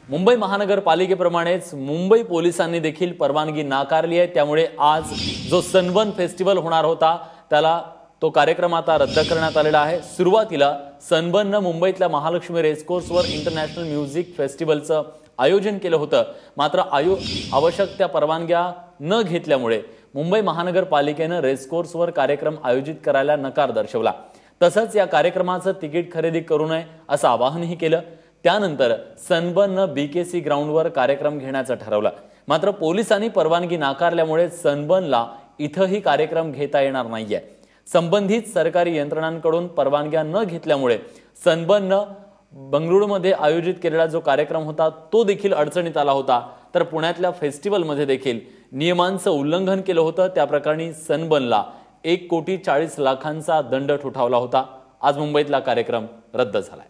मुंबई महानगरपालिकेप्रमाणेच मुंबई पोलिसांनी देखील परवानगी नाकारली आहे। त्यामुळे आज जो सनबर्न फेस्टिवल होणार होता त्याला तो कार्यक्रम आता रद्द करण्यात आलेला आहे। सुरुवातीला सनबर्न मुंबईतल्या महालक्ष्मी रेसकोर्सवर इंटरनॅशनल म्युझिक फेस्टिवलचं आयोजन केलं होतं, मात्र आवश्यक त्या परवानग्या न घेतल्यामुळे मुंबई महानगरपालिकेने रेसकोर्सवर कार्यक्रम आयोजित करायला नकार दर्शवला। तसंच या कार्यक्रमाचं तिकीट खरेदी करू नये असं आवाहनही केलं। त्यानंतर सनबर्न बीकेसी ग्राउंडवर कार्यक्रम घेण्याचं ठरवलं, मात्र पोलिसांनी परवानगी नाकारल्यामुळे सनबर्नला इथंही कार्यक्रम घेता येणार नाहीये। संबंधित सरकारी यंत्रणांकडून परवानग्या न घेतल्यामुळे सनबर्न बंगळुरूमध्ये आयोजित केलेला जो कार्यक्रम होता तो देखील अडचणीत आला होता। तर पुण्यातल्या फेस्टिवलमध्ये देखील नियमांचं उल्लंघन केलं होतं। त्या प्रकरणी सनबर्नला 1,40,00,000 दंड ठोठावला होता। आज मुंबईतला कार्यक्रम रद्द झालाय।